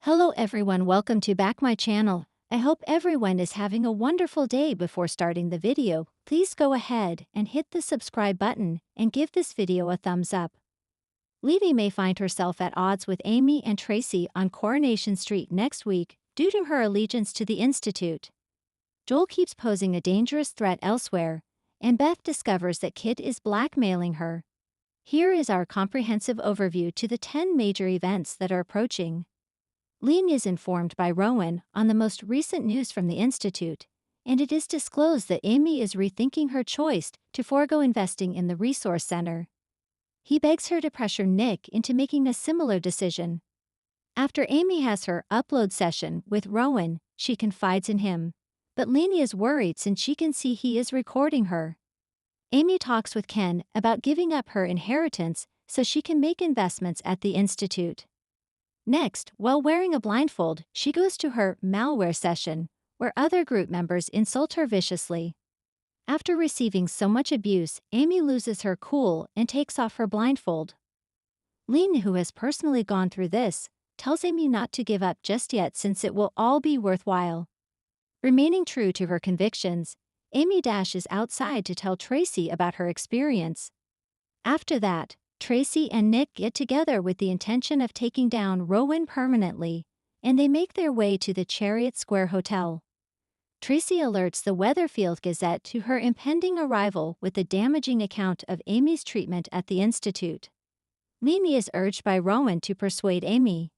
Hello everyone, welcome to back my channel. I hope everyone is having a wonderful day. Before starting the video, please go ahead and hit the subscribe button and give this video a thumbs up. Levy may find herself at odds with Amy and Tracy on Coronation Street next week due to her allegiance to the Institute. Joel keeps posing a dangerous threat elsewhere, and Beth discovers that Kit is blackmailing her. Here is our comprehensive overview to the 10 major events that are approaching. Lean is informed by Rowan on the most recent news from the Institute, and it is disclosed that Amy is rethinking her choice to forego investing in the resource center. He begs her to pressure Nick into making a similar decision. After Amy has her upload session with Rowan, she confides in him, but Lean is worried since she can see he is recording her. Amy talks with Ken about giving up her inheritance so she can make investments at the Institute. Next, while wearing a blindfold, she goes to her malware session, where other group members insult her viciously. After receiving so much abuse, Amy loses her cool and takes off her blindfold. Lean, who has personally gone through this, tells Amy not to give up just yet since it will all be worthwhile. Remaining true to her convictions, Amy dashes outside to tell Tracy about her experience. After that, Tracy and Nick get together with the intention of taking down Rowan permanently, and they make their way to the Chariot Square Hotel. Tracy alerts the Weatherfield Gazette to her impending arrival with a damaging account of Amy's treatment at the Institute. Lean is urged by Rowan to persuade Amy.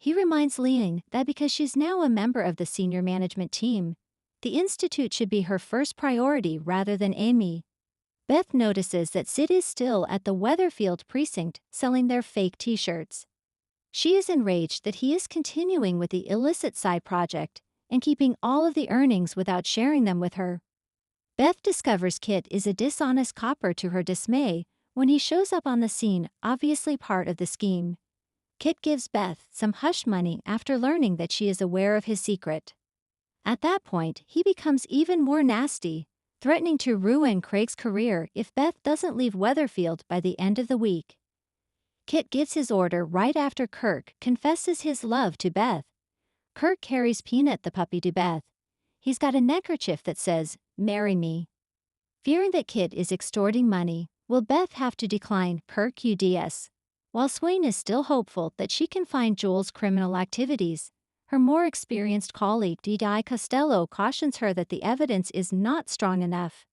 He reminds Lean that because she's now a member of the senior management team, the Institute should be her first priority rather than Amy. Beth notices that Sid is still at the Weatherfield precinct selling their fake t-shirts. She is enraged that he is continuing with the illicit side project and keeping all of the earnings without sharing them with her. Beth discovers Kit is a dishonest copper to her dismay when he shows up on the scene, obviously part of the scheme. Kit gives Beth some hush money after learning that she is aware of his secret. At that point, he becomes even more nasty, threatening to ruin Craig's career if Beth doesn't leave Weatherfield by the end of the week. Kit gives his order right after Kirk confesses his love to Beth. Kirk carries Peanut the puppy to Beth. He's got a neckerchief that says, "Marry me." Fearing that Kit is extorting money, will Beth have to decline Kirk UDS? While Swain is still hopeful that she can find Joel's criminal activities, her more experienced colleague Didi Costello cautions her that the evidence is not strong enough.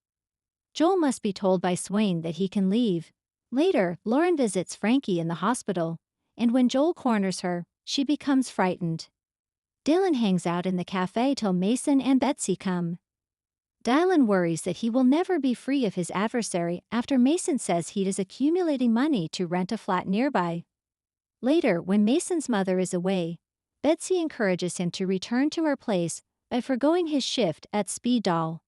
Joel must be told by Swain that he can leave. Later, Lauren visits Frankie in the hospital, and when Joel corners her, she becomes frightened. Dylan hangs out in the cafe till Mason and Betsy come. Dylan worries that he will never be free of his adversary after Mason says he is accumulating money to rent a flat nearby. Later, when Mason's mother is away, Betsy encourages him to return to her place by forgoing his shift at Speed Doll.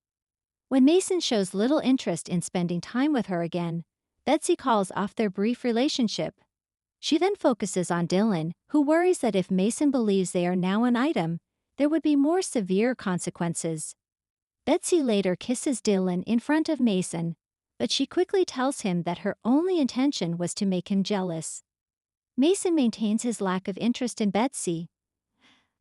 When Mason shows little interest in spending time with her again, Betsy calls off their brief relationship. She then focuses on Dylan, who worries that if Mason believes they are now an item, there would be more severe consequences. Betsy later kisses Dylan in front of Mason, but she quickly tells him that her only intention was to make him jealous. Mason maintains his lack of interest in Betsy.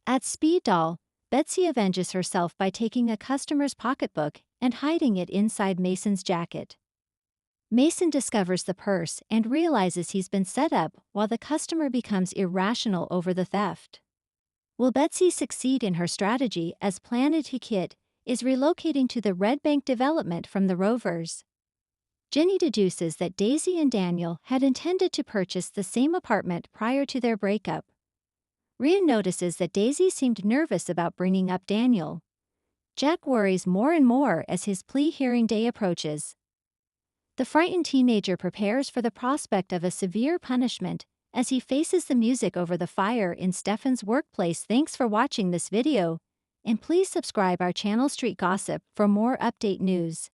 At Speed Doll, Betsy avenges herself by taking a customer's pocketbook and hiding it inside Mason's jacket. Mason discovers the purse and realizes he's been set up while the customer becomes irrational over the theft. Will Betsy succeed in her strategy as Planet Kit is relocating to the Red Bank development from the Rovers? Jenny deduces that Daisy and Daniel had intended to purchase the same apartment prior to their breakup. Rhea notices that Daisy seemed nervous about bringing up Daniel. Jack worries more and more as his plea hearing day approaches. The frightened teenager prepares for the prospect of a severe punishment as he faces the music over the fire in Stefan's workplace. Thanks for watching this video, and please subscribe our channel Street Gossip for more update news.